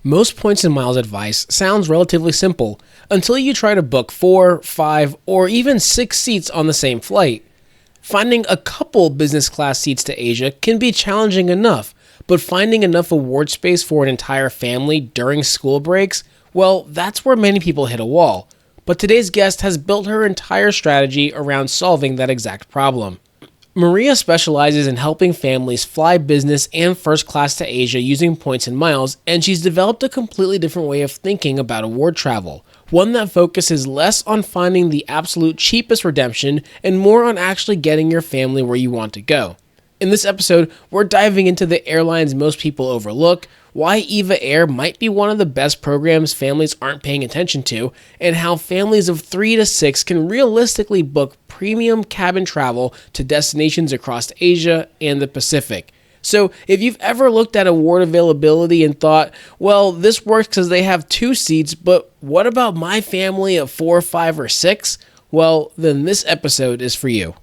Most points and miles advice sounds relatively simple until you try to book 4, 5, or even 6 seats on the same flight. Finding a couple business class seats to Asia can be challenging enough, but finding enough award space for an entire family during school breaks, well, that's where many people hit a wall. But today's guest has built her entire strategy around solving that exact problem. Maria specializes in helping families fly business and first class to Asia using points and miles, and she's developed a completely different way of thinking about award travel. One that focuses less on finding the absolute cheapest redemption and more on actually getting your family where you want to go. In this episode, we're diving into the airlines most people overlook, why EVA Air might be one of the best programs families aren't paying attention to, and how families of 3 to 6 can realistically book premium cabin travel to destinations across Asia and the Pacific. So if you've ever looked at award availability and thought, well, this works because they have 2 seats, but what about my family of 4, 5, or 6? Well, then this episode is for you.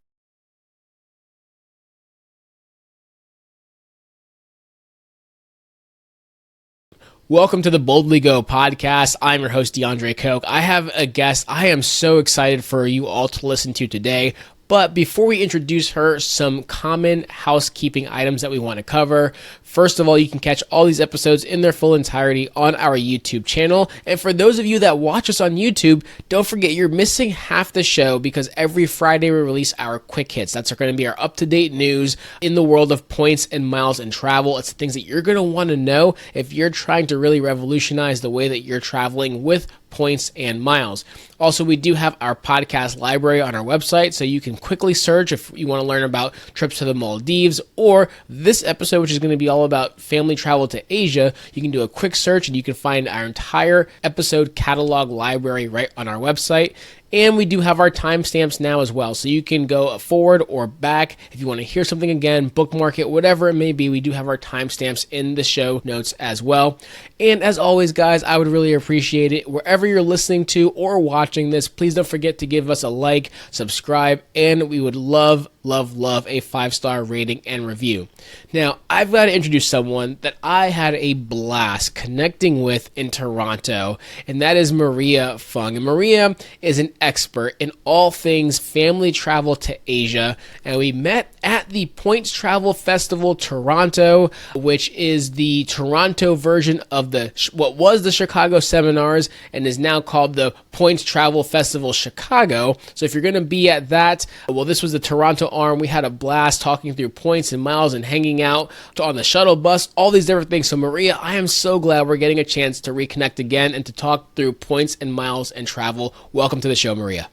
Welcome to the BoldlyGo Podcast. I'm your host, DeAndre Koch. I have a guest I am so excited for you all to listen to today. But before we introduce her, some common housekeeping items that we want to cover. First of all, you can catch all these episodes in their full entirety on our YouTube channel. And for those of you that watch us on YouTube, don't forget you're missing half the show because every Friday we release our quick hits. That's going to be our up-to-date news in the world of points and miles and travel. It's the things that you're going to want to know if you're trying to really revolutionize the way that you're traveling with points and miles. Also, we do have our podcast library on our website, so you can quickly search if you want to learn about trips to the Maldives or this episode, which is going to be all about family travel to Asia. You can do a quick search and you can find our entire episode catalog library right on our website. And we do have our timestamps now as well, so you can go forward or back. If you want to hear something again, bookmark it, whatever it may be, we do have our timestamps in the show notes as well. And as always, guys, I would really appreciate it. Wherever you're listening to or watching this, please don't forget to give us a like, subscribe, and we would love a 5-star rating and review. Now, I've got to introduce someone that I had a blast connecting with in Toronto, and that is Maria Fung. And Maria is an expert in all things family travel to Asia, and we met at the Points Travel Festival Toronto, which is the Toronto version of what was the Chicago Seminars and is now called the Points Travel Festival Chicago. So if you're going to be at that, well, this was the Toronto arm. We had a blast talking through points and miles and hanging out on the shuttle bus, all these different things. So Maria, I am so glad we're getting a chance to reconnect again and to talk through points and miles and travel. Welcome to the show, Maria.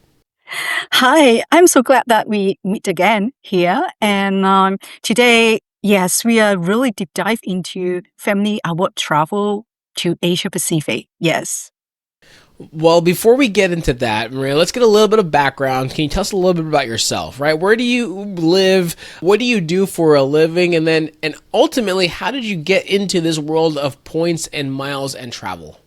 Hi, I'm so glad that we meet again here. And today, yes, we are really deep dive into family award travel to Asia Pacific. Yes. Well, before we get into that, Maria, let's get a little bit of background. Can you tell us a little bit about yourself, right? Where do you live? What do you do for a living? And ultimately, how did you get into this world of points and miles and travel?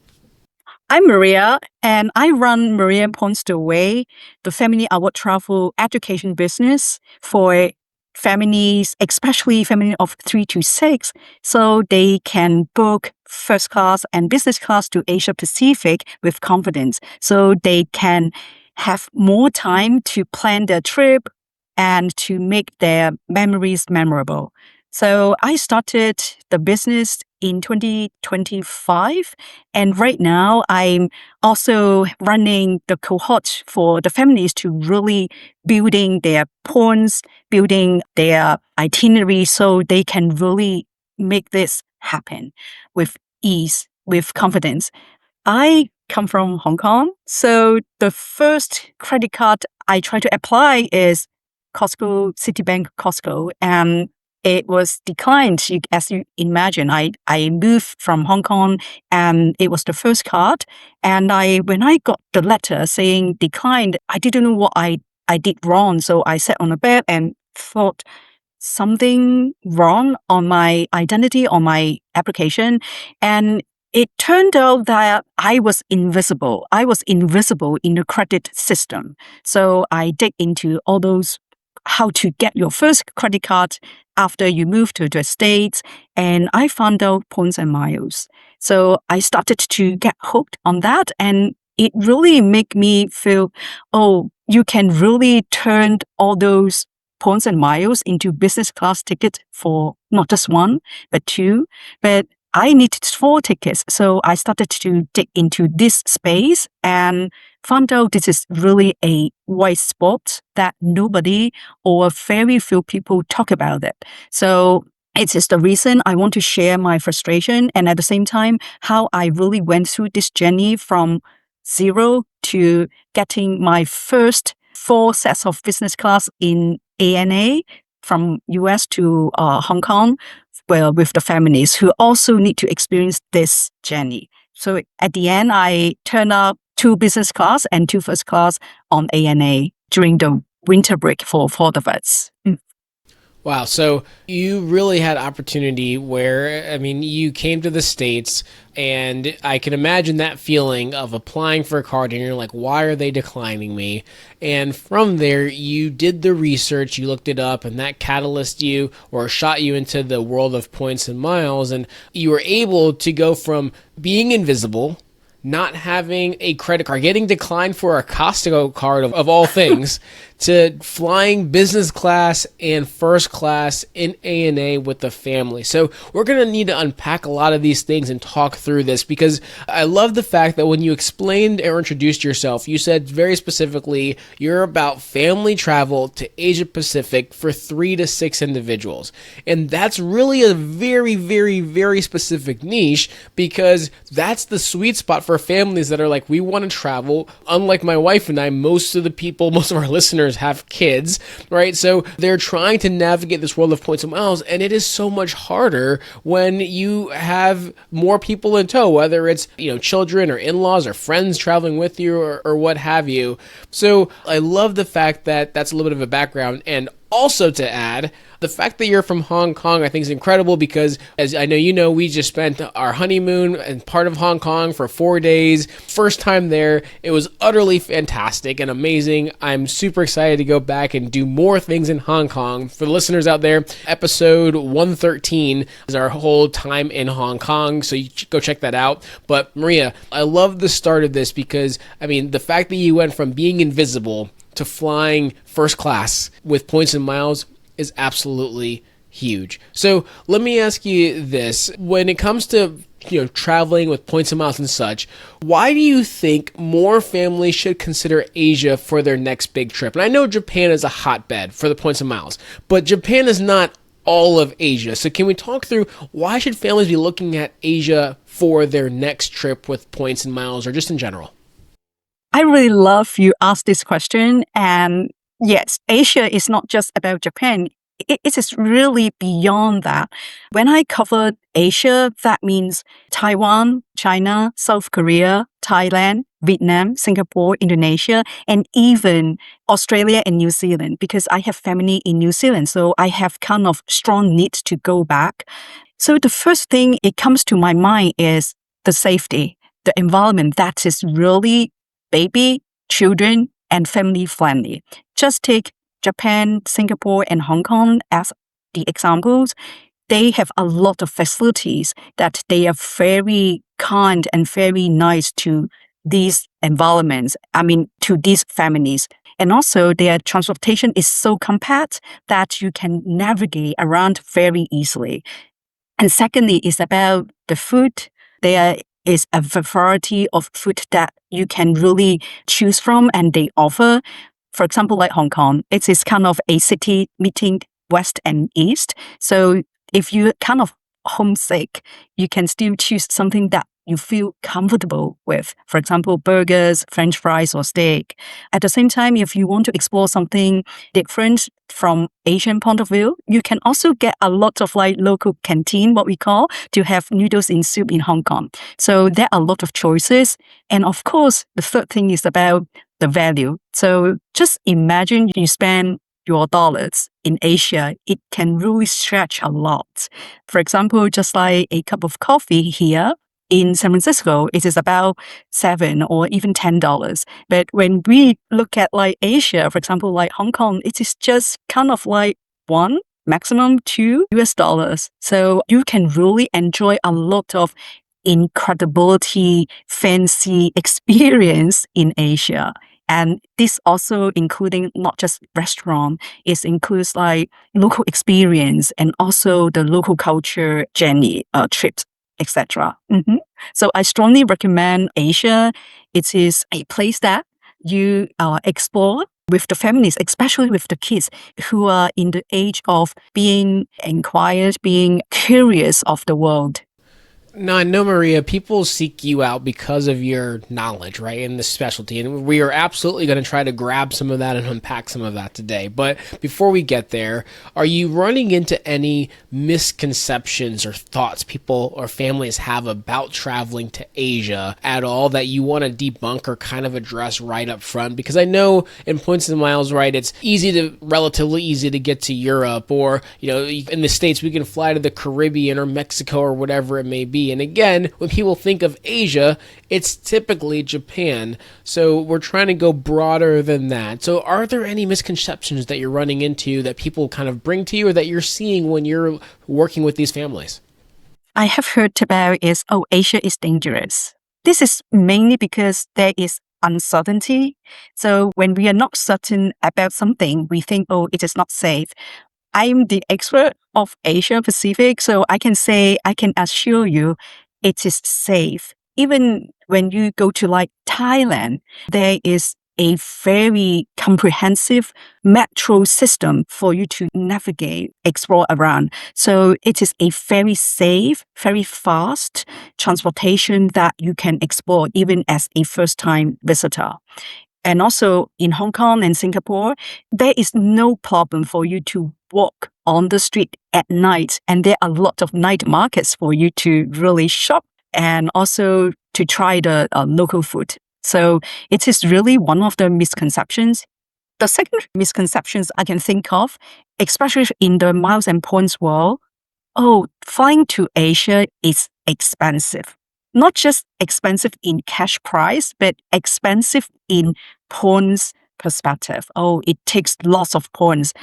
I'm Maria, and I run Maria Points the Way, the family award travel education business for families, especially family of 3 to 6, so they can book first class and business class to Asia Pacific with confidence, so they can have more time to plan their trip and to make their memories memorable. So I started the business in 2025, and right now I'm also running the cohort for the families to really building their points, building their itinerary so they can really make this happen with ease, with confidence. I come from Hong Kong, so the first credit card I try to apply is Costco, Citibank Costco, and it was declined. As you imagine, I moved from Hong Kong and it was the first card. And when I got the letter saying declined, I didn't know what I did wrong. So I sat on the bed and thought something wrong on my identity, on my application. And it turned out that I was invisible. I was invisible in the credit system. So I dig into all those how to get your first credit card after you move to the States. And I found out points and miles. So I started to get hooked on that. And it really made me feel, oh, you can really turn all those points and miles into business class tickets for not just one, but two. But I needed 4 tickets. So I started to dig into this space and found out this is really a white spot that nobody or very few people talk about it. So it is the reason I want to share my frustration and at the same time, how I really went through this journey from zero to getting my first 4 sets of business class in ANA from US to Hong Kong, well, with the families who also need to experience this journey. So at the end, I turned up 2 business class and 2 first class on ANA during the winter break for 4 of us. Wow. So you really had opportunity where, I mean, you came to the States and I can imagine that feeling of applying for a card and you're like, why are they declining me? And from there, you did the research, you looked it up, and that catalyzed you or shot you into the world of points and miles. And you were able to go from being invisible, not having a credit card, getting declined for a Costco card of all things, to flying business class and first class in ANA with the family. So we're going to need to unpack a lot of these things and talk through this, because I love the fact that when you explained or introduced yourself, you said very specifically you're about family travel to Asia Pacific for 3 to 6 individuals. And that's really a very, very, very specific niche, because that's the sweet spot for families that are like, we want to travel. Unlike my wife and I, most of our listeners have kids, right? So they're trying to navigate this world of points and miles, and it is so much harder when you have more people in tow, whether it's, children or in-laws or friends traveling with you or what have you. So I love the fact that that's a little bit of a background. And also to add, the fact that you're from Hong Kong, I think is incredible, because as I know, we just spent our honeymoon and part of Hong Kong for 4 days. First time there, it was utterly fantastic and amazing. I'm super excited to go back and do more things in Hong Kong. For the listeners out there, episode 113 is our whole time in Hong Kong, so you go check that out. But Maria, I love the start of this, because the fact that you went from being invisible to flying first class with points and miles is absolutely huge. So let me ask you this. When it comes to traveling with points and miles and such, why do you think more families should consider Asia for their next big trip? And I know Japan is a hotbed for the points and miles, but Japan is not all of Asia. So can we talk through why should families be looking at Asia for their next trip with points and miles, or just in general? I really love you ask this question. And yes, Asia is not just about Japan. It is really beyond that. When I covered Asia, that means Taiwan, China, South Korea, Thailand, Vietnam, Singapore, Indonesia, and even Australia and New Zealand, because I have family in New Zealand. So I have kind of strong need to go back. So the first thing it comes to my mind is the safety, the environment that is really baby, children, and family friendly. Just take Japan, Singapore, and Hong Kong as the examples. They have a lot of facilities that they are very kind and very nice to these environments, to these families. And also their transportation is so compact that you can navigate around very easily. And secondly, is about the food. There is a variety of food that you can really choose from, and they offer. For example, like Hong Kong, it is kind of a city meeting West and East. So if you're kind of homesick, you can still choose something that you feel comfortable with. For example, burgers, French fries, or steak. At the same time, if you want to explore something different from Asian point of view, you can also get a lot of local canteen, what we call, to have noodles in soup in Hong Kong. So there are a lot of choices. And of course, the third thing is about the value. So just imagine you spend your dollars in Asia, it can really stretch a lot. For example, just like a cup of coffee here, in San Francisco, it is about $7 or even $10. But when we look at like Asia, for example, like Hong Kong, it is just kind of like one, maximum $2. So you can really enjoy a lot of incredibility, fancy experience in Asia. And this also including not just restaurant, it includes like local experience and also the local culture journey, trips, etc. So I strongly recommend Asia. It is a place that you explore with the families, especially with the kids who are in the age of being inquired, being curious of the world. No, I know, Maria, people seek you out because of your knowledge, right, and the specialty. And we are absolutely going to try to grab some of that and unpack some of that today. But before we get there, are you running into any misconceptions or thoughts people or families have about traveling to Asia at all that you want to debunk or kind of address right up front? Because I know in points and miles, right, it's relatively easy to get to Europe, or, in the States, we can fly to the Caribbean or Mexico or whatever it may be. And again, when people think of Asia, it's typically Japan. So we're trying to go broader than that. So are there any misconceptions that you're running into that people kind of bring to you or that you're seeing when you're working with these families? I have heard about is, Asia is dangerous. This is mainly because there is uncertainty. So when we are not certain about something, we think, it is not safe. I'm the expert of Asia Pacific, so I can assure you it is safe. Even when you go to like Thailand, there is a very comprehensive metro system for you to navigate, explore around. So it is a very safe, very fast transportation that you can explore even as a first-time visitor. And also in Hong Kong and Singapore, there is no problem for you to walk on the street at night. And there are a lot of night markets for you to really shop and also to try the local food. So it is really one of the misconceptions. The second misconceptions I can think of, especially in the miles and points world, flying to Asia is expensive. Not just expensive in cash price, but expensive in points perspective. It takes lots of points.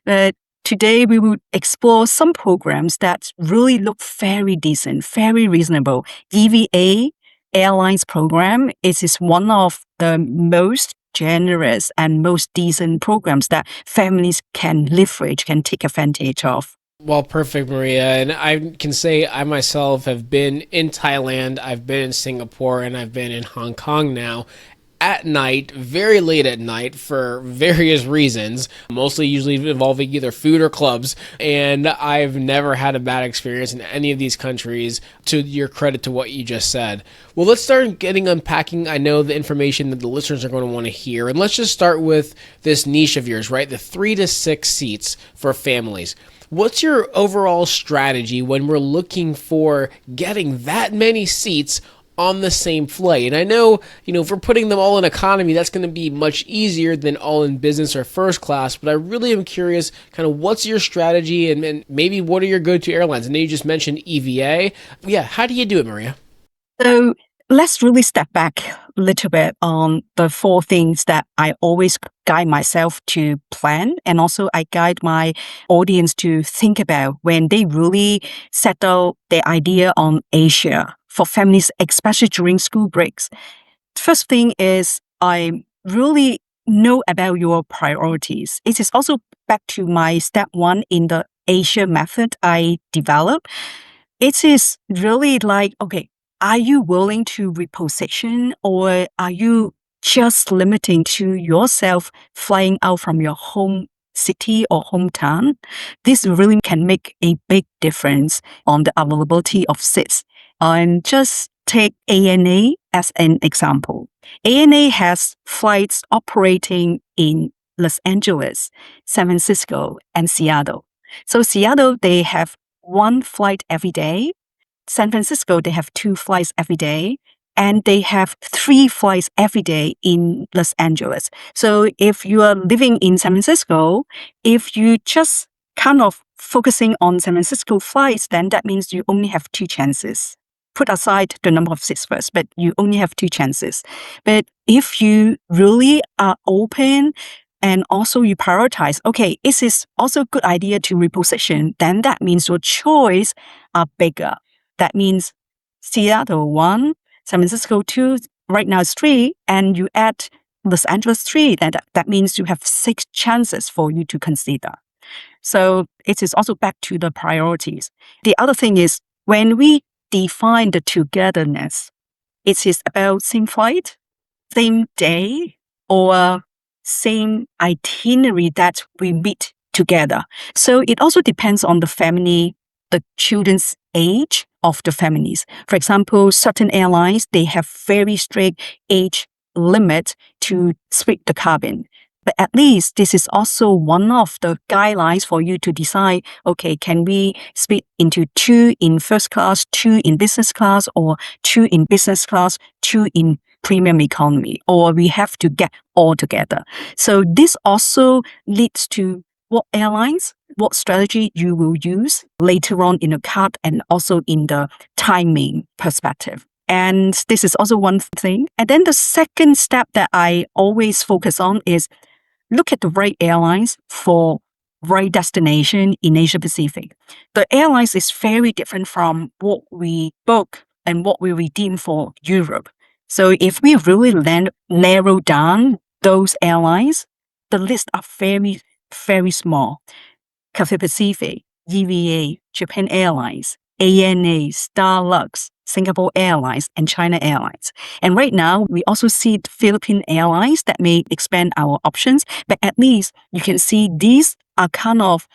But today we will explore some programs that really look very decent, very reasonable. EVA Airlines program is one of the most generous and most decent programs that families can leverage, can take advantage of. Well, perfect, Maria. And I can say I myself have been in Thailand, I've been in Singapore, and I've been in Hong Kong now at night, very late at night for various reasons, mostly usually involving either food or clubs. And I've never had a bad experience in any of these countries, to your credit to what you just said. Well, let's start unpacking, I know, the information that the listeners are going to want to hear. And let's just start with this niche of yours, right? The 3 to 6 seats for families. What's your overall strategy when we're looking for getting that many seats on the same flight? And I know, if we're putting them all in economy, that's going to be much easier than all in business or first class. But I really am curious, kind of what's your strategy and maybe what are your go-to airlines? I know you just mentioned EVA. Yeah, how do you do it, Maria? So let's really step back a little bit on the 4 things that I always guide myself to plan. And also I guide my audience to think about when they really settle their idea on Asia for families, especially during school breaks. First thing is I really know about your priorities. It is also back to my step 1 in the Asia method I developed. It is really like, are you willing to reposition, or are you just limiting to yourself flying out from your home city or hometown? This really can make a big difference on the availability of seats. And just take ANA as an example. ANA has flights operating in Los Angeles, San Francisco, and Seattle. So Seattle, they have 1 flight every day. San Francisco, they have 2 flights every day, and they have 3 flights every day in Los Angeles. So if you are living in San Francisco, if you just kind of focusing on San Francisco flights, then that means you only have 2 chances. put aside the number of seats first, but you only have 2 chances. But if you really are open and also you prioritize, okay, is this also a good idea to reposition? Then that means your choice are bigger. That means Seattle 1, San Francisco 2, right now it's 3, and you add Los Angeles 3, then that means you have 6 chances for you to consider. So it is also back to the priorities. The other thing is when we define the togetherness, it is about same flight, same day, or same itinerary that we meet together. So it also depends on the family, the children's age of the families. For example, certain airlines, they have very strict age limit to split the cabin. But at least this is also one of the guidelines for you to decide, okay, can we split into 2 in first class, 2 in business class, or 2 in business class, 2 in premium economy, or we have to get all together. So this also leads to what airlines, what strategy you will use later on in the card and also in the timing perspective. And this is also one thing. And then the second step that I always focus on is look at the right airlines for right destination in Asia Pacific. The airlines is very different from what we book and what we redeem for Europe. So if we really narrow down those airlines, the lists are very, very small. Cathay Pacific, EVA, Japan Airlines, ANA, Starlux, Singapore Airlines, and China Airlines. And right now, we also see Philippine Airlines that may expand our options, but at least you can see these are kind of,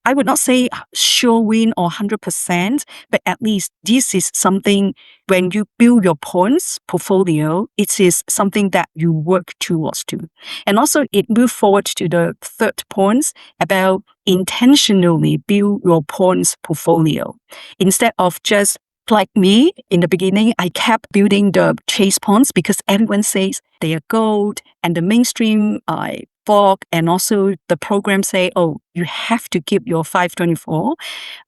I would not say sure win or 100%, but at least this is something when you build your points portfolio, it is something that you work towards to. And also it moves forward to the third point about intentionally build your points portfolio. Instead of just like me, in the beginning, I kept building the chase points because everyone says they are gold and the mainstream blog and also the program say, oh, you have to keep your 524.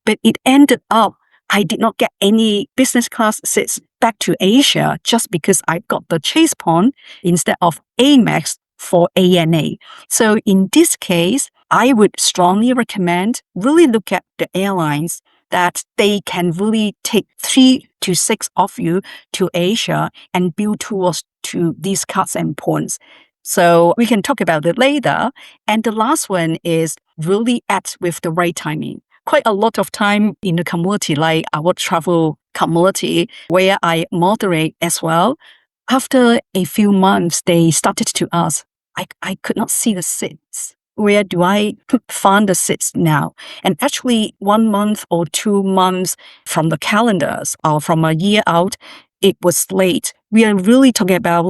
But it ended up, I did not get any business class seats back to Asia just because I got the chase point instead of Amex for ANA. So in this case, I would strongly recommend really look at the airlines that they can really take 3 to 6 of you to Asia and build towards to these cards and points. So we can talk about it later. And the last one is really act with the right timing. Quite a lot of time in the community, like our travel community, where I moderate as well. After a few months, they started to ask, I could not see the seats. Where do I find the seats now? And actually 1 month or 2 months from the calendars or from a year out, it was late. We are really talking about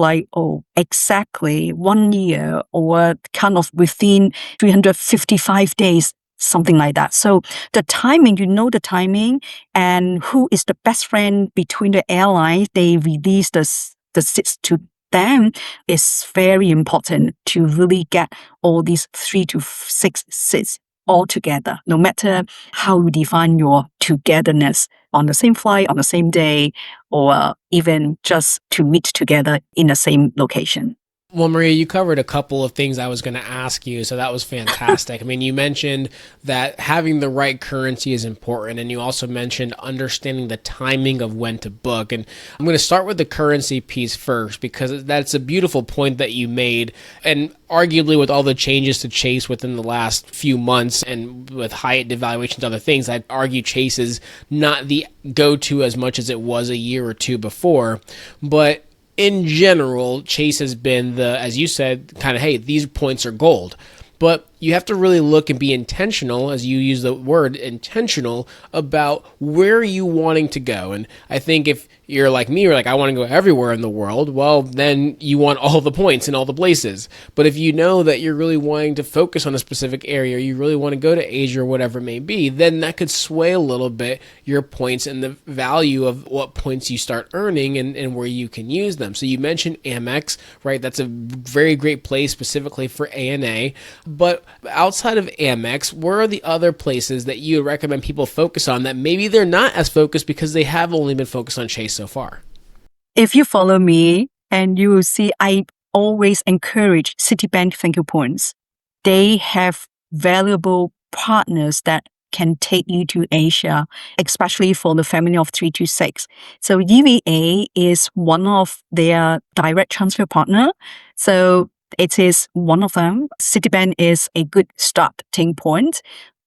exactly 1 year or kind of within 355 days, something like that. So the timing, the timing and who is the best friend between the airlines, they release the seats to them is very important to really get all these 3 to 6 seats all together, no matter how you define your togetherness on the same flight, on the same day, or even just to meet together in the same location. Well, Maria, you covered a couple of things I was going to ask you, so that was fantastic. I mean, you mentioned that having the right currency is important, and you also mentioned understanding the timing of when to book. And I'm going to start with the currency piece first, because that's a beautiful point that you made. And arguably with all the changes to Chase within the last few months and with Hyatt devaluations and other things, I'd argue Chase is not the go-to as much as it was a year or two before. But in general, Chase has been as you said, kind of, hey, these points are gold. But you have to really look and be intentional, as you use the word intentional, about where are you wanting to go. And I think if you're like me, you're like, I want to go everywhere in the world, well, then you want all the points in all the places. But if you know that you're really wanting to focus on a specific area, or you really want to go to Asia or whatever it may be, then that could sway a little bit your points and the value of what points you start earning and where you can use them. So you mentioned Amex, right? That's a very great place specifically for ANA. But Outside of Amex, where are the other places that you would recommend people focus on that maybe they're not as focused because they have only been focused on Chase so far? If you follow me, and you will see I always encourage Citibank Thank You Points. They have valuable partners that can take you to Asia, especially for the family of 3 to 6. So EVA is one of their direct transfer partner. So it is one of them. Citibank is a good starting point.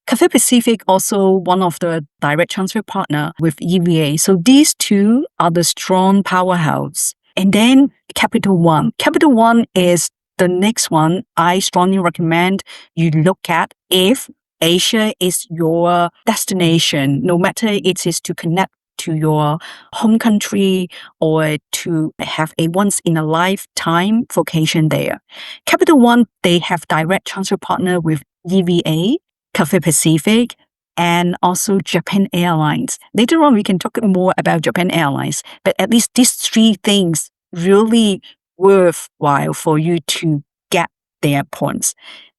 Cathay Pacific also one of the direct transfer partner with EVA. So these two are the strong powerhouse. And then Capital One. Capital One is the next one I strongly recommend you look at if Asia is your destination, no matter it is to connect to your home country or to have a once in a lifetime vacation there. Capital One, they have direct transfer partner with EVA, Cathay Pacific, and also Japan Airlines. Later on, we can talk more about Japan Airlines, but at least these three things really worthwhile for you to get their points.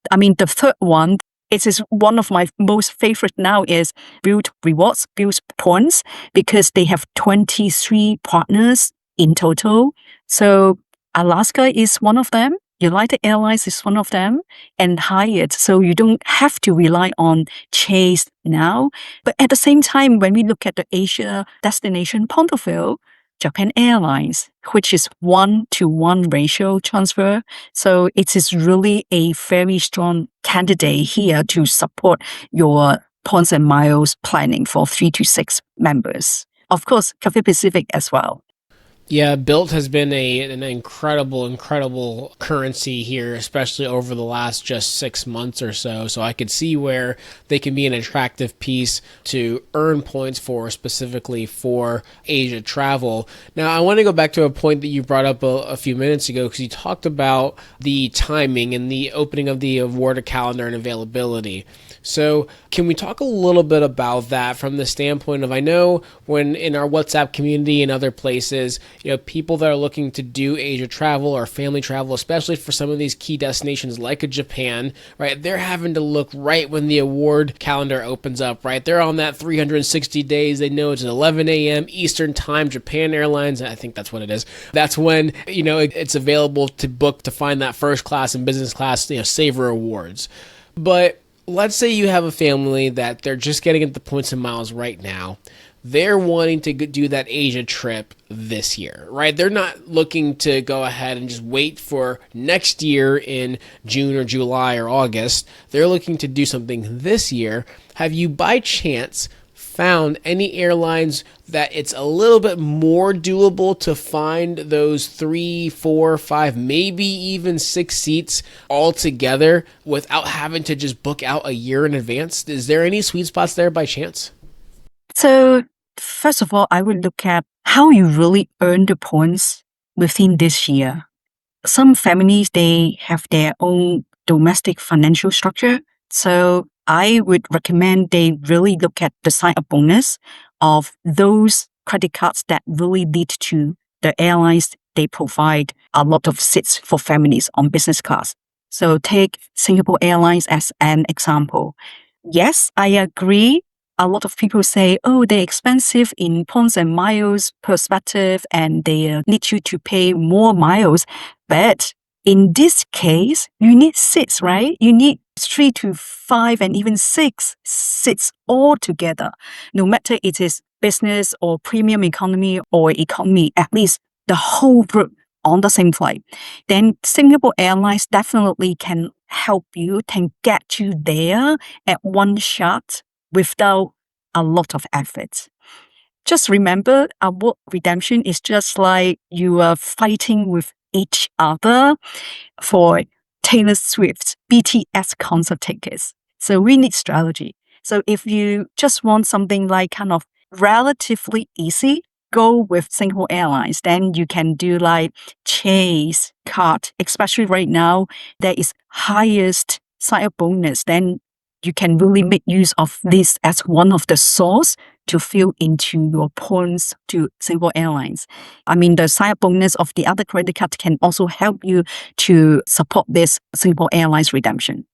I mean, the third one, it is one of my most favorite now is Build Rewards, Build Points, because they have 23 partners in total. So Alaska is one of them. United Airlines is one of them, and Hyatt. So you don't have to rely on Chase now. But at the same time, when we look at the Asia destination point of view, Japan Airlines, which is 1-to-1 ratio transfer. So it is really a very strong candidate here to support your points and miles planning for 3 to 6 members. Of course, Cathay Pacific as well. Yeah, Built has been an incredible currency here, especially over the last just 6 months or so. So I could see where they can be an attractive piece to earn points for, specifically for Asia travel. Now, I want to go back to a point that you brought up a few minutes ago, because you talked about the timing and the opening of the award calendar and availability. So can we talk a little bit about that from the standpoint of, I know when in our WhatsApp community and other places, people that are looking to do Asia travel or family travel, especially for some of these key destinations like a Japan, right? They're having to look right when the award calendar opens up, right? They're on that 360 days. They know it's 11 a.m. Eastern time, Japan Airlines. I think that's what it is. That's when, it's available to book to find that first class and business class, saver awards. But let's say you have a family that they're just getting at the points and miles right now. They're wanting to do that Asia trip this year, right? They're not looking to go ahead and just wait for next year in June or July or August. They're looking to do something this year. Have you by chance found any airlines that it's a little bit more doable to find those 3, 4, 5, maybe even 6 seats all together without having to just book out a year in advance? Is there any sweet spots there by chance? So first of all, I would look at how you really earn the points within this year. Some families, they have their own domestic financial structure. So I would recommend they really look at the sign-up bonus of those credit cards that really lead to the airlines. They provide a lot of seats for families on business class. So take Singapore Airlines as an example. Yes, I agree. A lot of people say, they're expensive in points and miles perspective, and they need you to pay more miles. But in this case, you need seats, right? You need 3 to 5 and even 6 seats all together. No matter it is business or premium economy or economy, at least the whole group on the same flight. Then Singapore Airlines definitely can help you, can get you there at one shot without a lot of effort. Just remember, award redemption is just like you are fighting with each other for Taylor Swift's BTS concert tickets. So we need strategy. So if you just want something like kind of relatively easy, go with Singapore Airlines. Then you can do like Chase card, especially right now, there is highest sign-up bonus. Then you can really make use of this as one of the source to fill into your points to Singapore Airlines. I mean, the sign-up bonus of the other credit card can also help you to support this Singapore Airlines redemption.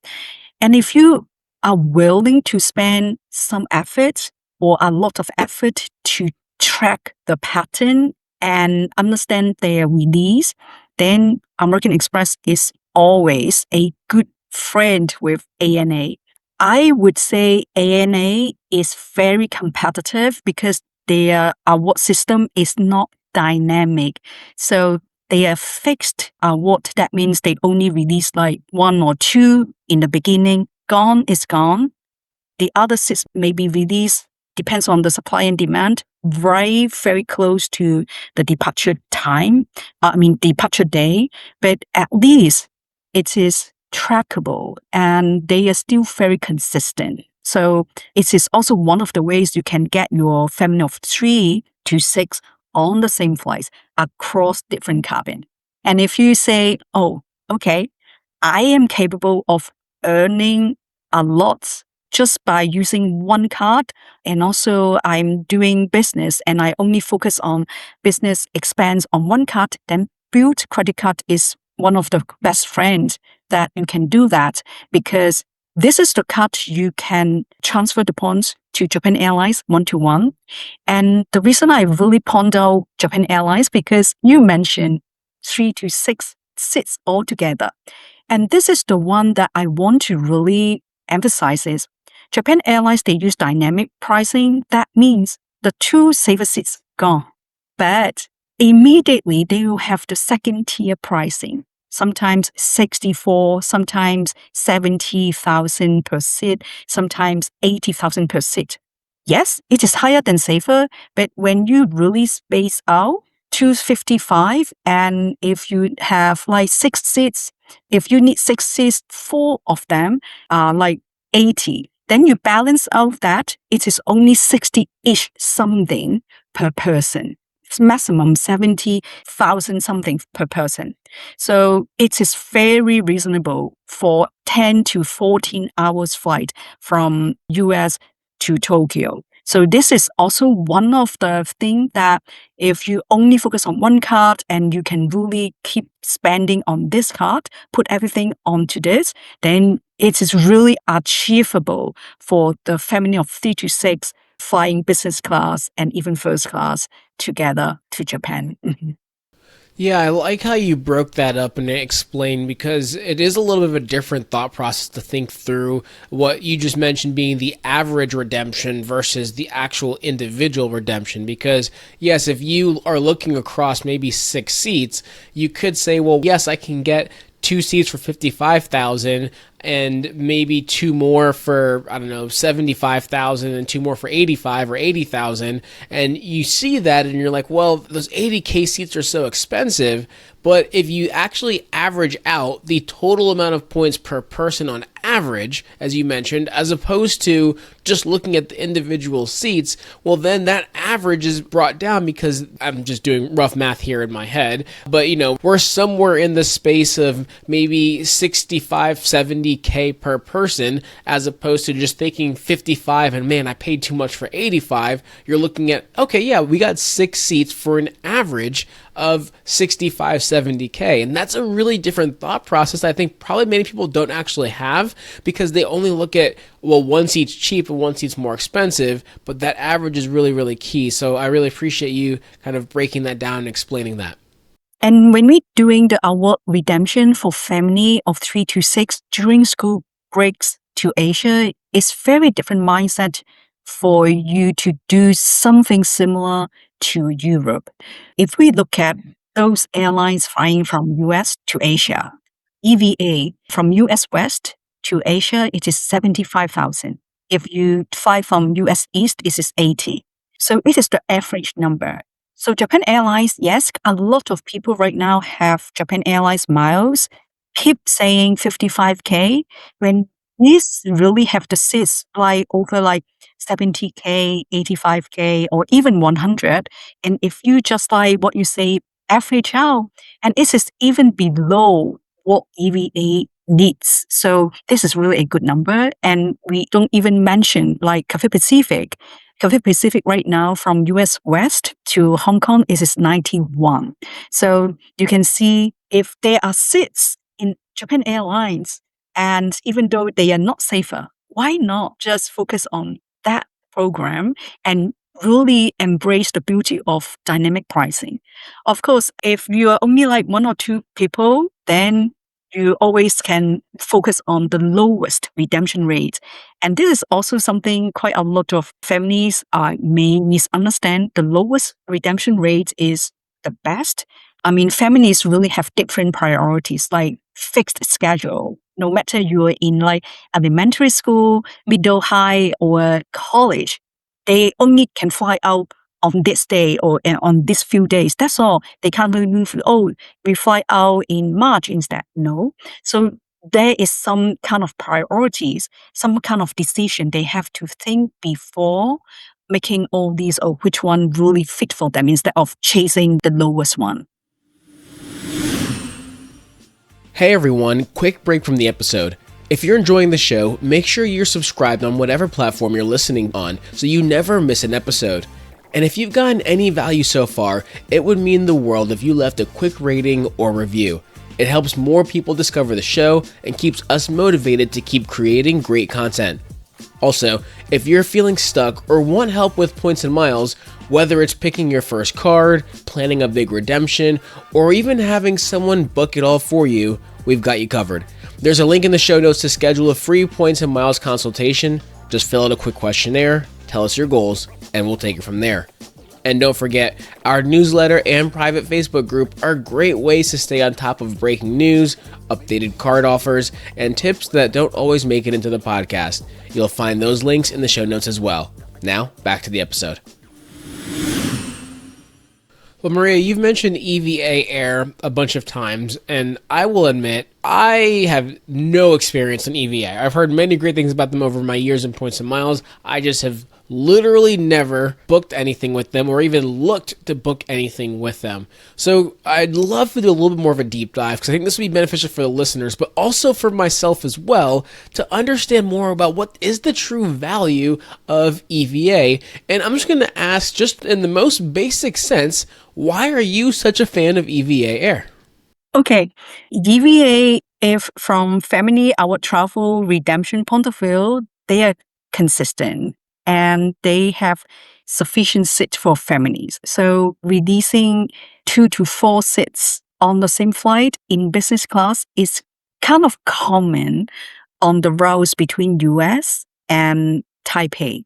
And if you are willing to spend some effort or a lot of effort to track the pattern and understand their release, then American Express is always a good friend with ANA. I would say ANA is very competitive because their award system is not dynamic. So they are fixed award. That means they only release like 1 or 2 in the beginning. Gone is gone. The other 6 may be released, depends on the supply and demand, very close to the departure time, departure day, but at least it is trackable and they are still very consistent. So it is also one of the ways you can get your family of 3 to 6 on the same flights across different cabin. And if you say, oh, okay, I am capable of earning a lot just by using one card, and also I'm doing business and I only focus on business expense on one card, then Build credit card is one of the best friends that you can do that, because this is the card you can transfer the points to Japan Airlines one-to-one. And the reason I really point out Japan Airlines, because you mentioned 3 to 6 seats altogether. And this is the one that I want to really emphasize is Japan Airlines, they use dynamic pricing. That means the 2 safer seats gone. But immediately they will have the second tier pricing. Sometimes 64, sometimes 70,000 per seat, sometimes 80,000 per seat. Yes, it is higher than safer, but when you really space out 255, and if you have like 6 seats, if you need 6 seats, 4 of them are like 80. Then you balance out that it is only 60-ish something per person. It's maximum 70,000 something per person. So it is very reasonable for 10 to 14 hours flight from US to Tokyo. So this is also one of the things that if you only focus on one card and you can really keep spending on this card, put everything onto this, then it is really achievable for the family of 3 to 6 flying business class and even first class together to Japan. Yeah, I like how you broke that up and explained, because it is a little bit of a different thought process to think through what you just mentioned being the average redemption versus the actual individual redemption. Because yes, if you are looking across maybe 6 seats, you could say, well, yes, I can get 2 seats for 55,000 and maybe 2 more for, I don't know, 75,000 and 2 more for 85 or 80,000. And you see that and you're like, well, those 80K seats are so expensive. But if you actually average out the total amount of points per person on average, as you mentioned, as opposed to just looking at the individual seats, well, then that average is brought down, because I'm just doing rough math here in my head. But, we're somewhere in the space of maybe 65, 70K per person, as opposed to just thinking 55 and man, I paid too much for 85. You're looking at, okay, yeah, we got 6 seats for an average of 65, 70K. And that's a really different thought process I think probably many people don't actually have, because they only look at, well, one seat's cheap and one seat's more expensive, but that average is really, really key. So I really appreciate you kind of breaking that down and explaining that. And when we're doing the award redemption for family of 3 to 6 during school breaks to Asia, it's very different mindset for you to do something similar to Europe. If we look at those airlines flying from US to Asia, EVA from US West to Asia, it is 75,000. If you fly from US East, it is 80. So it is the average number. So Japan Airlines, yes, a lot of people right now have Japan Airlines miles, keep saying 55K, when these really have the seats fly over like 70K, 85K, or even 100. And if you just like what you say, average out, and it is even below what EVA needs. So this is really a good number. And we don't even mention like Cathay Pacific. Cathay Pacific right now from US West to Hong Kong is 91. So you can see if there are seats in Japan Airlines, And even though they are not safer, why not just focus on that program and really embrace the beauty of dynamic pricing? Of course, if you are only like one or two people, then you always can focus on the lowest redemption rate. And this is also something quite a lot of families may misunderstand. The lowest redemption rate is the best. I mean, families really have different priorities, like fixed schedule. No matter you're in like elementary school, middle, high, or college, they only can fly out on this day or on these few days. That's all. They can't really move. Oh, we fly out in March instead. No. So there is some kind of priorities, some kind of decision they have to think before making all these, or which one really fit for them instead of chasing the lowest one. Hey everyone, quick break from the episode. If you're enjoying the show, make sure you're subscribed on whatever platform you're listening on so you never miss an episode. And if you've gotten any value so far, it would mean the world if you left a quick rating or review. It helps more people discover the show and keeps us motivated to keep creating great content. Also, if you're feeling stuck or want help with points and miles, whether it's picking your first card, planning a big redemption, or even having someone book it all for you, we've got you covered. There's a link in the show notes to schedule a free points and miles consultation. Just fill out a quick questionnaire, tell us your goals, and we'll take it from there. And don't forget, our newsletter and private Facebook group are great ways to stay on top of breaking news, updated card offers, and tips that don't always make it into the podcast. You'll find those links in the show notes as well. Now, back to the episode. Well, Maria, you've mentioned EVA Air a bunch of times, and I will admit, I have no experience in EVA. I've heard many great things about them over my years in points and miles. I just have literally never booked anything with them or even looked to book anything with them. So I'd love to do a little bit more of a deep dive because I think this would be beneficial for the listeners, but also for myself as well to understand more about what is the true value of EVA. And I'm just going to ask, just in the most basic sense, why are you such a fan of EVA Air? Okay, EVA, if from family outward travel redemption point of view, they are consistent and they have sufficient seats for families. So releasing 2 to 4 seats on the same flight in business class is kind of common on the routes between US and Taipei.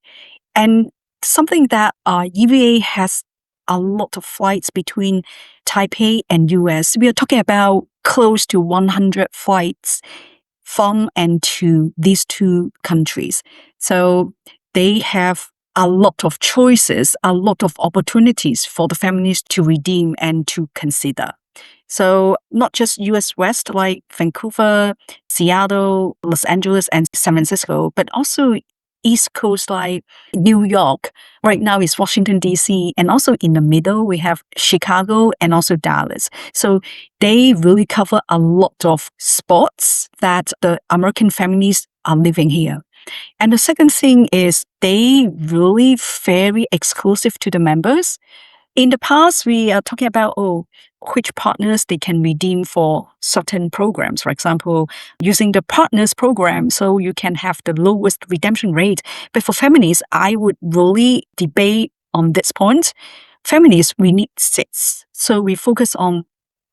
And something that EVA has a lot of flights between Taipei and US. We are talking about close to 100 flights from and to these two countries. So they have a lot of choices, a lot of opportunities for the families to redeem and to consider. So not just US West like Vancouver, Seattle, Los Angeles, and San Francisco, but also East Coast like New York. Right now is Washington, D.C. And also in the middle, we have Chicago and also Dallas. So they really cover a lot of spots that the American families are living here. And the second thing is they really very exclusive to the members. In the past, we are talking about, which partners they can redeem for certain programs. For example, using the partners program so you can have the lowest redemption rate. But for families, I would really debate on this point. Families, we need seats. So we focus on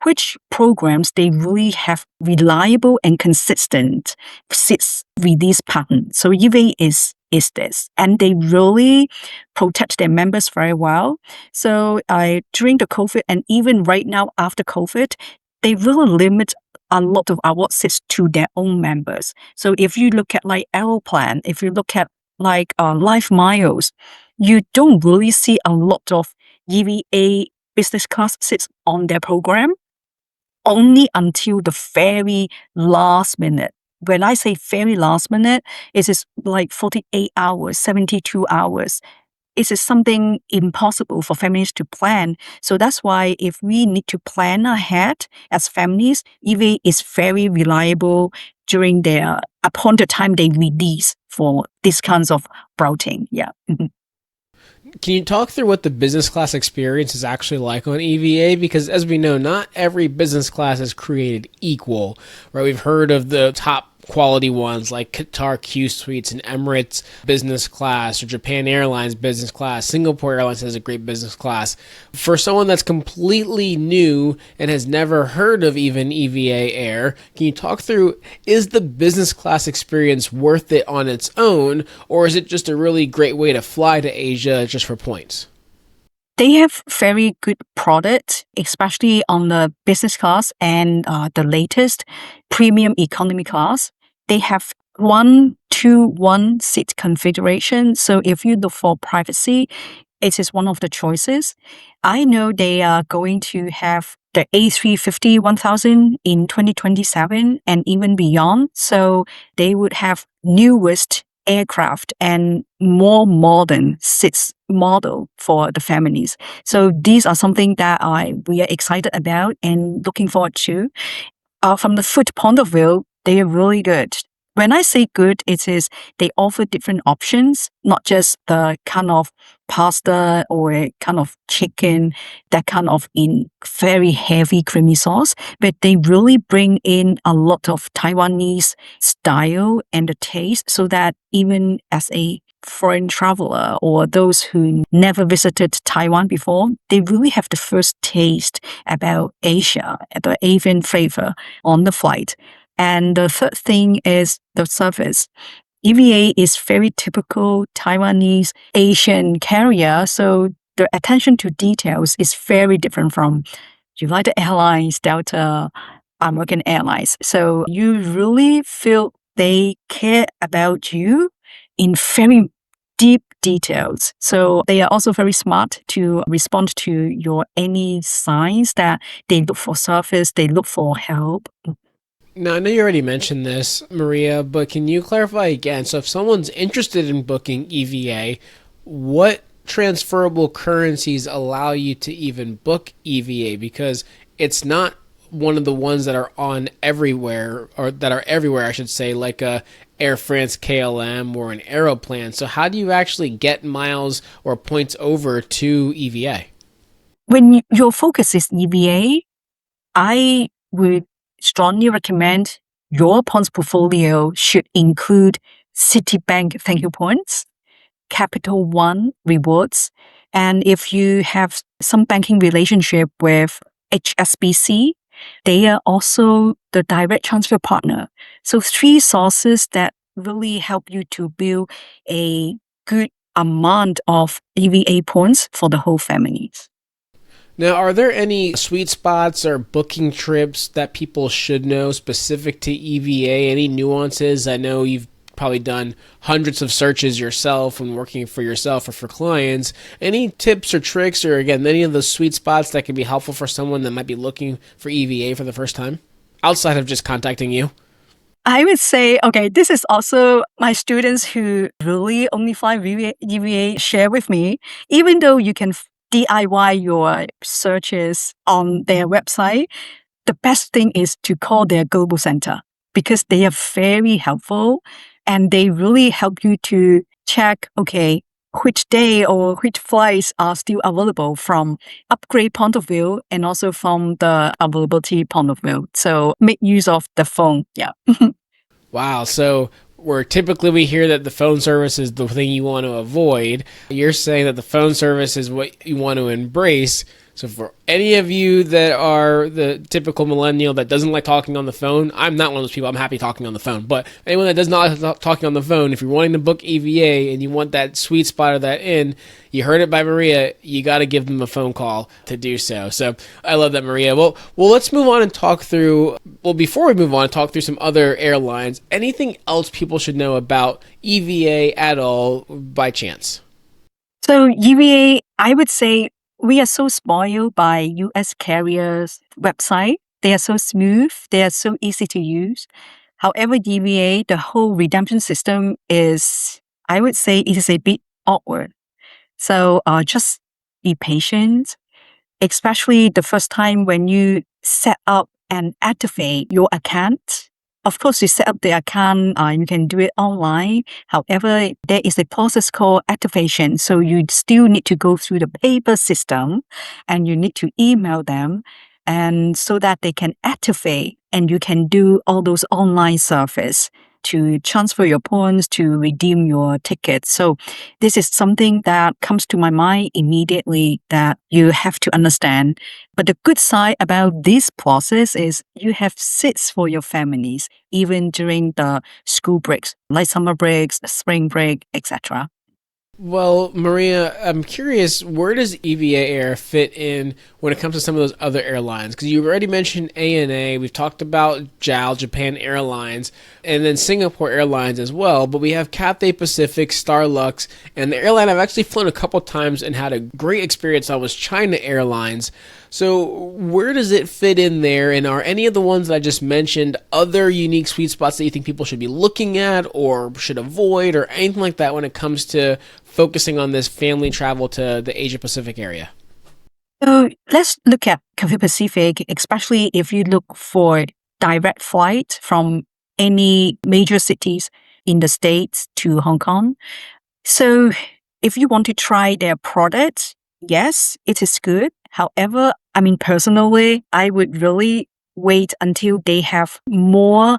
which programs they really have reliable and consistent seats release pattern. So EVA is this. And they really protect their members very well. So during the COVID and even right now after COVID, they really limit a lot of award seats to their own members. So if you look at like Airline, if you look at like Life Miles, you don't really see a lot of EVA business class seats on their program only until the very last minute. When I say very last minute, it is like 48 hours, 72 hours. It is something impossible for families to plan. So that's why if we need to plan ahead as families, EVA is very reliable during their appointed time they release for these kinds of routing. Yeah. Can you talk through what the business class experience is actually like on EVA? Because as we know, not every business class is created equal, right? We've heard of the top quality ones like Qatar Q Suites and Emirates business class or Japan Airlines business class. Singapore Airlines has a great business class. For someone that's completely new and has never heard of even EVA Air, can you talk through, is the business class experience worth it on its own, or is it just a really great way to fly to Asia just for points? They have very good product, especially on the business class and the latest premium economy class. They have 1-to-1 seat configuration. So if you look for privacy, it is one of the choices. I know they are going to have the A350-1000 in 2027 and even beyond. So they would have newest aircraft and more modern seats model for the families. So these are something that we are excited about and looking forward to. From the food point of view, they are really good. When I say good, it is they offer different options, not just the kind of pasta or kind of chicken, that kind of in very heavy creamy sauce, but they really bring in a lot of Taiwanese style and the taste so that even as a foreign traveler or those who never visited Taiwan before, they really have the first taste about Asia, the Asian flavor on the flight. And the third thing is the service. EVA is very typical Taiwanese Asian carrier, so the attention to details is very different from United Airlines, Delta, American Airlines. So you really feel they care about you in very deep details. So they are also very smart to respond to your any signs that they look for service, they look for help. Now, I know you already mentioned this, Maria, but can you clarify again? So if someone's interested in booking EVA, what transferable currencies allow you to even book EVA? Because it's not one of the ones that are on everywhere, or that are everywhere, I should say, like a Air France KLM or an Aeroplan. So how do you actually get miles or points over to EVA? When your focus is EVA, I would strongly recommend your points portfolio should include Citibank thank you points, Capital One rewards, and if you have some banking relationship with HSBC, they are also the direct transfer partner. So 3 sources that really help you to build a good amount of EVA points for the whole family. Now, are there any sweet spots or booking trips that people should know specific to EVA? Any nuances? I know you've probably done hundreds of searches yourself when working for yourself or for clients. Any tips or tricks, or again, any of those sweet spots that can be helpful for someone that might be looking for EVA for the first time, outside of just contacting you? I would say, okay, this is also my students who really only fly EVA share with me, even though you can DIY your searches on their website, the best thing is to call their global center because they are very helpful and they really help you to check, okay, which day or which flights are still available from upgrade point of view and also from the availability point of view. So make use of the phone. Yeah. Wow. So where typically we hear that the phone service is the thing you want to avoid, you're saying that the phone service is what you want to embrace. So for any of you that are the typical millennial that doesn't like talking on the phone, I'm not one of those people. I'm happy talking on the phone. But anyone that does not like talking on the phone, if you're wanting to book EVA and you want that sweet spot of that in, you heard it by Maria, you got to give them a phone call to do so. So I love that, Maria. Well, let's move on and talk through, before we move on, talk through some other airlines. Anything else people should know about EVA at all by chance? So EVA, I would say, we are so spoiled by US carriers' website. They are so smooth. They are so easy to use. However, EVA, the whole redemption system is, I would say, it is a bit awkward. So just be patient, especially the first time when you set up and activate your account. Of course, you set up the account, you can do it online. However, there is a process called activation. So you still need to go through the paper system and you need to email them and so that they can activate and you can do all those online service to transfer your points, to redeem your tickets. So this is something that comes to my mind immediately that you have to understand. But the good side about this process is you have seats for your families, even during the school breaks, like summer breaks, spring break, etc. Well, Maria, I'm curious, where does EVA Air fit in when it comes to some of those other airlines? Because you already mentioned ANA, we've talked about JAL, Japan Airlines, and then Singapore Airlines as well, but we have Cathay Pacific, Starlux, and the airline I've actually flown a couple times and had a great experience on was China Airlines. So where does it fit in there, and are any of the ones that I just mentioned other unique sweet spots that you think people should be looking at or should avoid or anything like that when it comes to focusing on this family travel to the Asia Pacific area? So let's look at Cathay Pacific, especially if you look for direct flight from any major cities in the States to Hong Kong. So if you want to try their products, yes, it is good. However, personally, I would really wait until they have more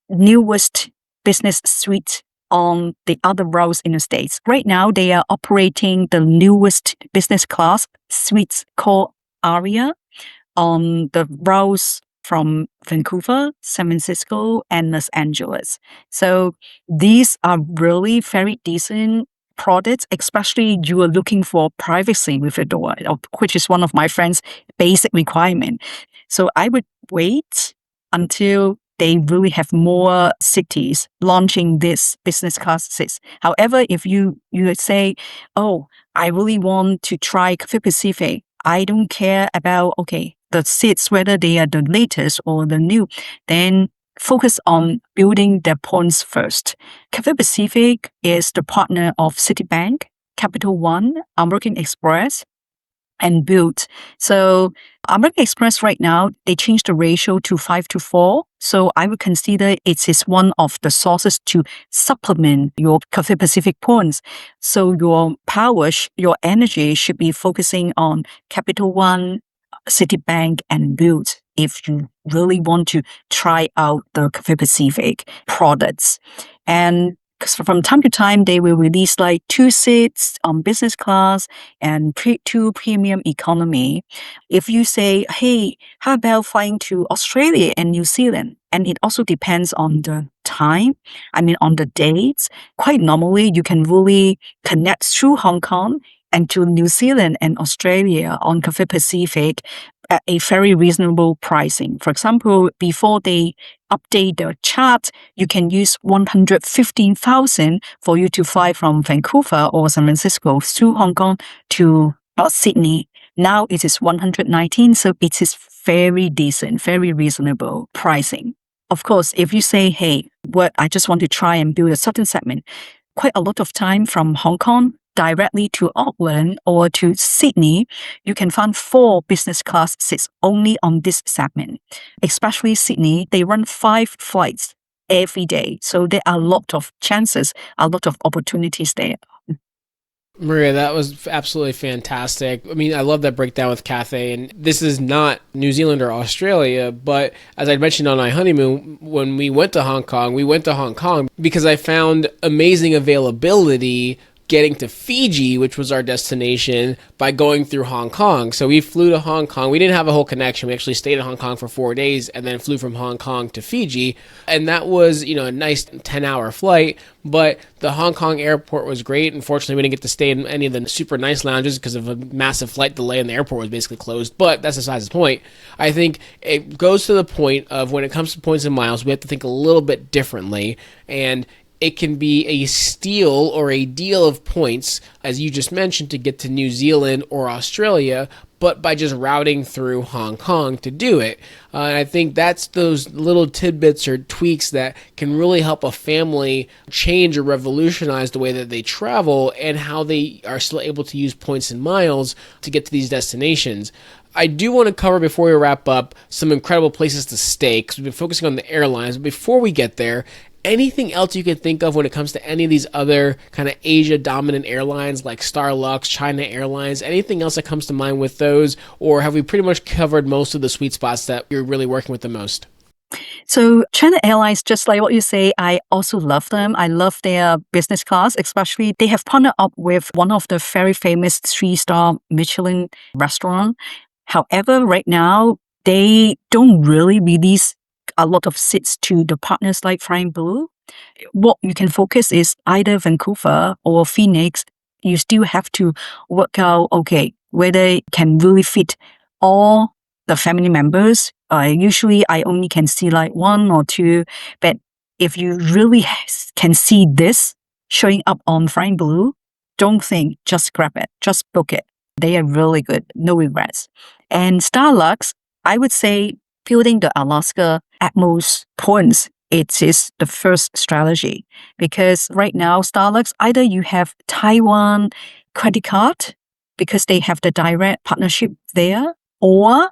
newest business suite on the other routes in the States. Right now, they are operating the newest business class suites called Aria on the routes from Vancouver, San Francisco, and Los Angeles. So these are really very decent products, especially you are looking for privacy with the door, which is one of my friend's basic requirement. So I would wait until they really have more cities launching this business classes. However, if you say, oh, I really want to try Cathay Pacific, I don't care about, the seats, whether they are the latest or the new, then focus on building their points first. Cathay Pacific is the partner of Citibank, Capital One, American Express, and Build. So American Express right now, they changed the ratio to 5-4. So I would consider it is one of the sources to supplement your Cathay Pacific points. So your power, your energy should be focusing on Capital One, Citibank, and Build if you really want to try out the Cathay Pacific products. And because from time to time, they will release like 2 seats on business class and 2 premium economy. If you say, hey, how about flying to Australia and New Zealand? And it also depends on the time, on the dates. Quite normally, you can really connect through Hong Kong and to New Zealand and Australia on Cathay Pacific at a very reasonable pricing. For example, before they update the chart, you can use 115,000 for you to fly from Vancouver or San Francisco through Hong Kong to Sydney. Now it is 119, so it is very decent, very reasonable pricing. Of course, if you say, hey, I just want to try and build a certain segment, quite a lot of time from Hong Kong directly to Auckland or to Sydney, you can find 4 business class seats only on this segment. Especially Sydney, they run 5 flights every day. So there are a lot of chances, a lot of opportunities there. Maria, that was absolutely fantastic. I love that breakdown with Cathay, and this is not New Zealand or Australia, but as I mentioned on my honeymoon, when we went to Hong Kong because I found amazing availability getting to Fiji, which was our destination, by going through Hong Kong. So we flew to Hong Kong. We didn't have a whole connection. We actually stayed in Hong Kong for 4 days and then flew from Hong Kong to Fiji. And that was, a nice 10-hour flight. But the Hong Kong airport was great. Unfortunately, we didn't get to stay in any of the super nice lounges because of a massive flight delay and the airport was basically closed. But that's besides the point. I think it goes to the point of when it comes to points and miles, we have to think a little bit differently. And it can be a steal or a deal of points, as you just mentioned, to get to New Zealand or Australia, but by just routing through Hong Kong to do it. And I think that's those little tidbits or tweaks that can really help a family change or revolutionize the way that they travel and how they are still able to use points and miles to get to these destinations. I do want to cover, before we wrap up, some incredible places to stay, because we've been focusing on the airlines. But before we get there, anything else you can think of when it comes to any of these other kind of Asia dominant airlines like Starlux, China Airlines, anything else that comes to mind with those? Or have we pretty much covered most of the sweet spots that you're really working with the most? So China Airlines, just like what you say, I also love them. I love their business class, especially they have partnered up with one of the very famous 3-star Michelin restaurant. However, right now, they don't really release a lot of seats to the partners like Flying Blue. What you can focus is either Vancouver or Phoenix. You still have to work out, okay, whether it can really fit all the family members. Usually I only can see like one or two, but if you really can see this showing up on Flying Blue, don't think, just grab it, just book it. They are really good, no regrets. And Starlux, I would say building the Alaska Atmos points, it is the first strategy because right now Starlux, either you have Taiwan credit card because they have the direct partnership there, or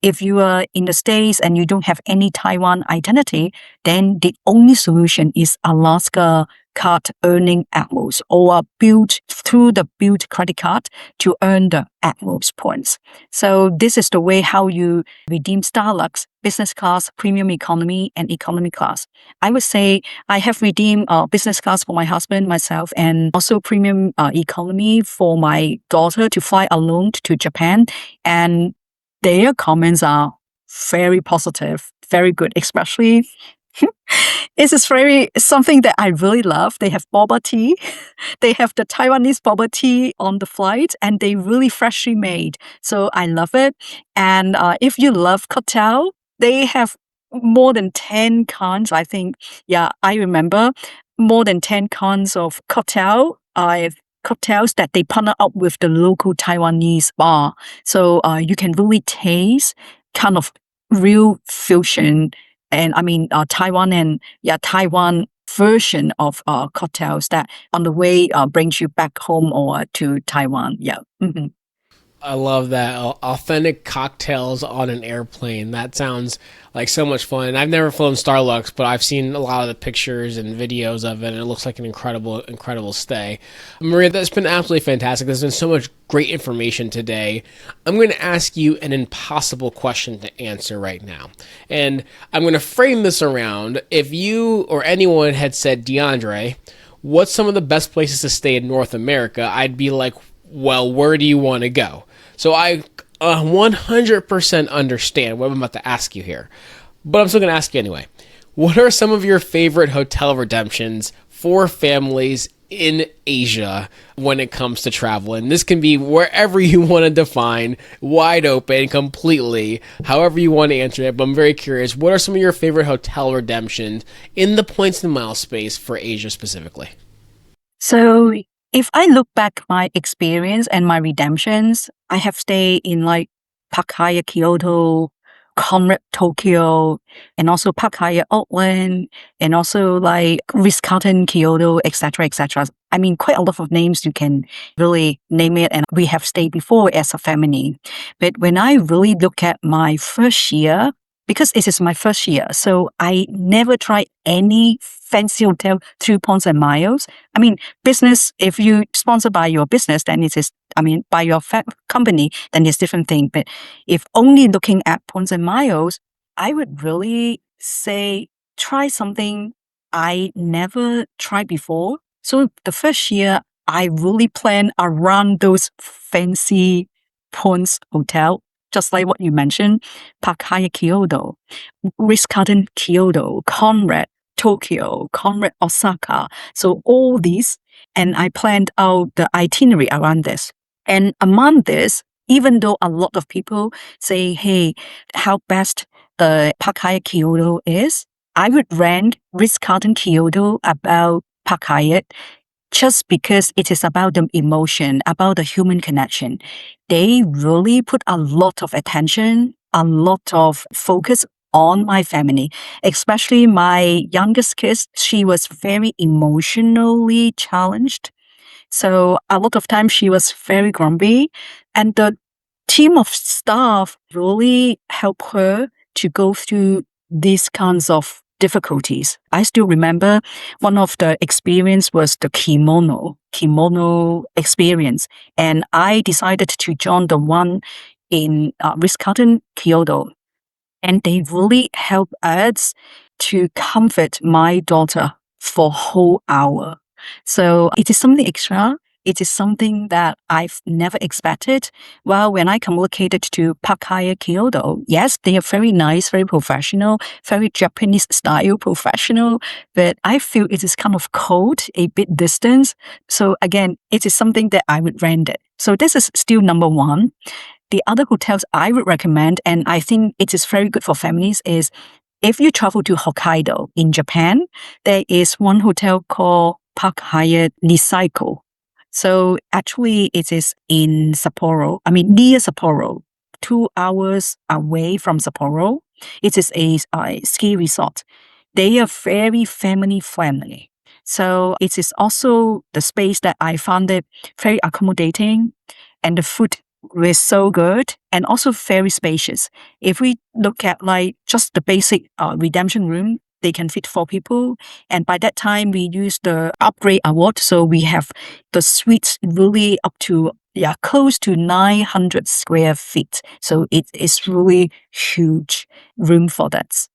if you are in the States and you don't have any Taiwan identity, then the only solution is Alaska card earning Atmos or build through the build credit card to earn the Atmos points. So this is the way how you redeem Starlux, business class, premium economy, and economy class. I would say I have redeemed business class for my husband, myself, and also premium economy for my daughter to fly alone to Japan. And their comments are very positive, very good, especially this is very something that I really love. They have boba tea. They have the Taiwanese boba tea on the flight and they really freshly made. So I love it. And if you love cocktail, they have more than 10 cans, I think. Yeah, I remember more than 10 cans of cocktails that they partner up with the local Taiwanese bar. So you can really taste kind of real fusion and Taiwan version of cocktails that on the way brings you back home or to Taiwan. Yeah. Mm-hmm. I love that. Authentic cocktails on an airplane. That sounds like so much fun. I've never flown Starlux, but I've seen a lot of the pictures and videos of it, and it looks like an incredible stay. Maria, that's been absolutely fantastic. There's been so much great information today. I'm going to ask you an impossible question to answer right now. And I'm going to frame this around. If you or anyone had said, DeAndre, what's some of the best places to stay in North America? I'd be like, well, where do you want to go? So I 100% understand what I'm about to ask you here, but I'm still going to ask you anyway. What are some of your favorite hotel redemptions for families in Asia when it comes to travel? And this can be wherever you want to define, wide open, completely, however you want to answer it. But I'm very curious, what are some of your favorite hotel redemptions in the points and miles space for Asia specifically? So if I look back my experience and my redemptions, I have stayed in like Park Hyatt Kyoto, Conrad Tokyo, and also Park Hyatt Auckland, and also like Ritz-Carlton Kyoto, etc., etc. I mean, quite a lot of names you can really name it, and we have stayed before as a family. But when I really look at my first year, because it is my first year, so I never tried any fancy hotel through points and miles. I mean, business, if you sponsor by your business, then it is, by your company, then it's different thing. But if only looking at points and miles, I would really say try something I never tried before. So the first year, I really planned around those fancy points hotel, just like what you mentioned, Park Hyatt Kyoto, Ritz-Carlton Kyoto, Conrad Tokyo, Conrad Osaka. So all these, and I planned out the itinerary around this. And among this, even though a lot of people say, hey, how best the Park Hyatt Kyoto is, I would rank Ritz-Carlton Kyoto about Park Hyatt just because it is about the emotion, about the human connection. They really put a lot of attention, a lot of focus on my family, especially my youngest kid. She was very emotionally challenged. So a lot of times she was very grumpy, and the team of staff really helped her to go through these kinds of difficulties. I still remember one of the experience was the kimono experience. And I decided to join the one in Ritz-Carlton Kyoto. And they really help us to comfort my daughter for a whole hour. So it is something extra. It is something that I've never expected. Well, when I communicated to Park Hyatt Kyoto, yes, they are very nice, very professional, very Japanese style professional, but I feel it is kind of cold, a bit distant. So again, it is something that I would rent it. So this is still number one. The other hotels I would recommend, and I think it is very good for families, is if you travel to Hokkaido in Japan, there is one hotel called Park Hyatt Niseko. So actually it is in Sapporo, near Sapporo, 2 hours away from Sapporo. It is a ski resort. They are very family friendly. So it is also the space that I found it very accommodating, and the food was so good and also very spacious. If we look at like just the basic redemption room, they can fit 4 people. And by that time, we used the upgrade award. So we have the suites really up to, close to 900 square feet. So it is really huge room for that.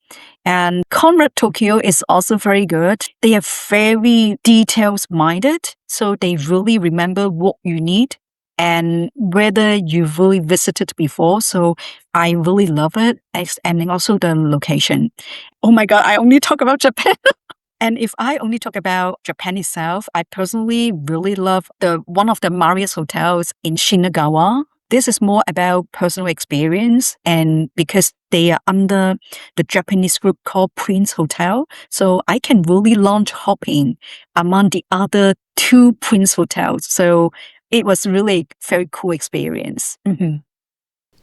And Conrad Tokyo is also very good. They are very details minded. So they really remember what you need and whether you've really visited before. So I really love it. And also the location. Oh my God, I only talk about Japan. And if I only talk about Japan itself, I personally really love one of the Marriott hotels in Shinagawa. This is more about personal experience, and because they are under the Japanese group called Prince Hotel, so I can really launch hopping among the other 2 Prince hotels. So it was really a very cool experience. Mm-hmm.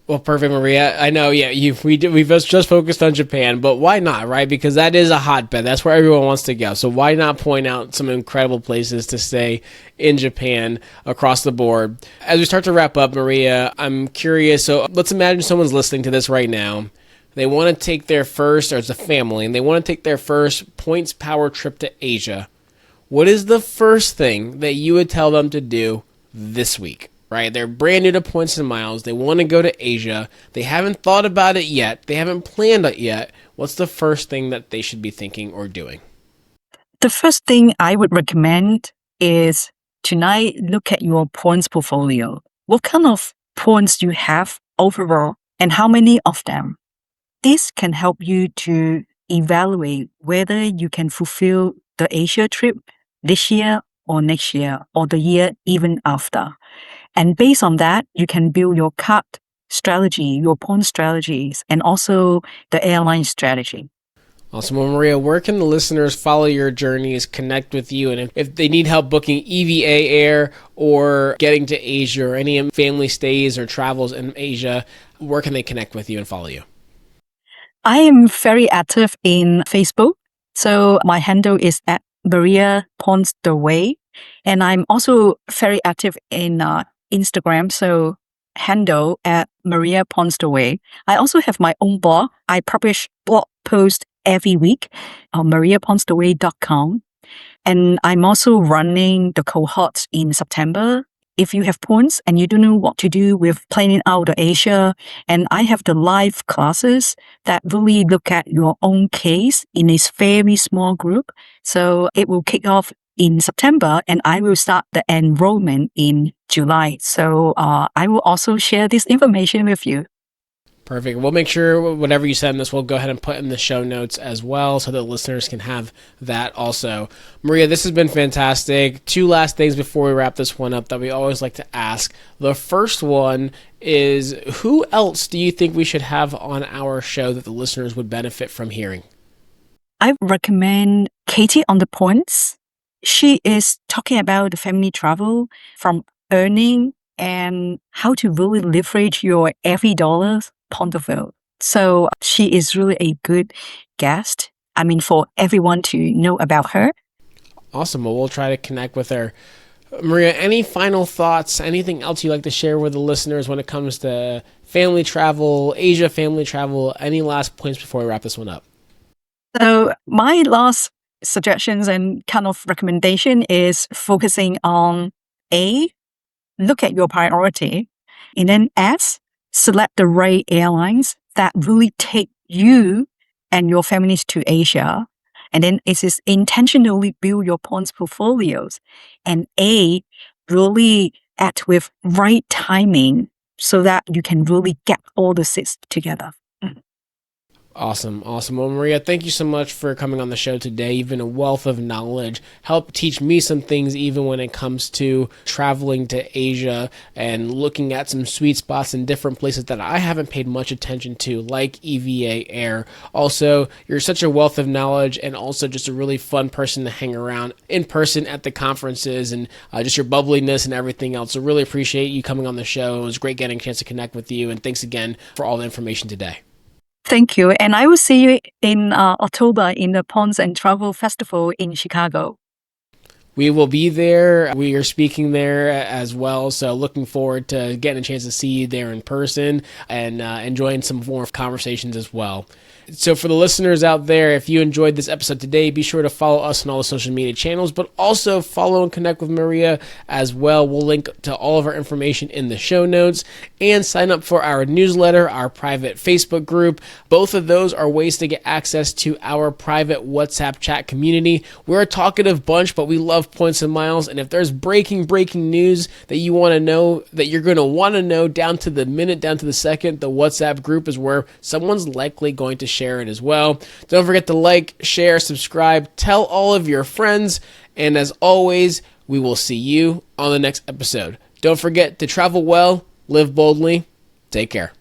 Well, perfect, Maria. I know, we've just focused on Japan, but why not, right? Because that is a hotbed. That's where everyone wants to go. So why not point out some incredible places to stay in Japan across the board? As we start to wrap up, Maria, I'm curious. So let's imagine someone's listening to this right now. They want to take their first, or it's a family, and they want to take their first points power trip to Asia. What is the first thing that you would tell them to do this week? Right? They're brand new to points and miles. They want to go to Asia. They haven't thought about it yet. They haven't planned it yet. What's the first thing that they should be thinking or doing? The first thing I would recommend is tonight look at your points portfolio. What kind of points you have overall and how many of them? This can help you to evaluate whether you can fulfill the Asia trip this year or next year or the year even after. And based on that, you can build your card strategy, your point strategies, and also the airline strategy. Awesome. Well, Maria, where can the listeners follow your journeys, connect with you, and if they need help booking EVA Air or getting to Asia or any family stays or travels in Asia, where can they connect with you and follow you? I am very active in Facebook. So my handle is at Maria Points the Way. And I'm also very active in Instagram. So handle at Maria Points the Way. I also have my own blog. I publish blog posts every week on mariapointstheway.com. And I'm also running the cohorts in September. If you have points and you don't know what to do with planning out the Asia, and I have the live classes that really look at your own case in a very small group. So it will kick off in September and I will start the enrollment in July. So I will also share this information with you. Perfect. We'll make sure whatever you send us, we'll go ahead and put in the show notes as well so that listeners can have that also. Maria, this has been fantastic. 2 last things before we wrap this one up that we always like to ask. The first one is, who else do you think we should have on our show that the listeners would benefit from hearing? I recommend Katie on the Points. She is talking about the family travel from earning and how to really leverage your every dollar point of view. So she is really a good guest. For everyone to know about her. Awesome. Well, we'll try to connect with her. Maria, any final thoughts, anything else you'd like to share with the listeners when it comes to family travel, Asia family travel? Any last points before we wrap this one up? So my last suggestions and kind of recommendation is focusing on A, look at your priority, and then S, select the right airlines that really take you and your families to Asia. And then it is intentionally build your points portfolios and really act with right timing so that you can really get all the six together. Awesome. Well, Maria, thank you so much for coming on the show today. You've been a wealth of knowledge, helped teach me some things even when it comes to traveling to Asia and looking at some sweet spots in different places that I haven't paid much attention to, like EVA Air. Also, you're such a wealth of knowledge and also just a really fun person to hang around in person at the conferences and just your bubbliness and everything else. So really appreciate you coming on the show. It was great getting a chance to connect with you, and thanks again for all the information today. Thank you. And I will see you in October in the Ponds and Travel Festival in Chicago. We will be there. We are speaking there as well. So looking forward to getting a chance to see you there in person and enjoying some more conversations as well. So for the listeners out there, if you enjoyed this episode today, be sure to follow us on all the social media channels, but also follow and connect with Maria as well. We'll link to all of our information in the show notes and sign up for our newsletter, our private Facebook group. Both of those are ways to get access to our private WhatsApp chat community. We're a talkative bunch, but we love points and miles. And if there's breaking news that you want to know, that you're going to want to know down to the minute, down to the second, the WhatsApp group is where someone's likely going to share it as well. Don't forget to like, share, subscribe, tell all of your friends, and as always, we will see you on the next episode. Don't forget to travel well, live boldly, take care.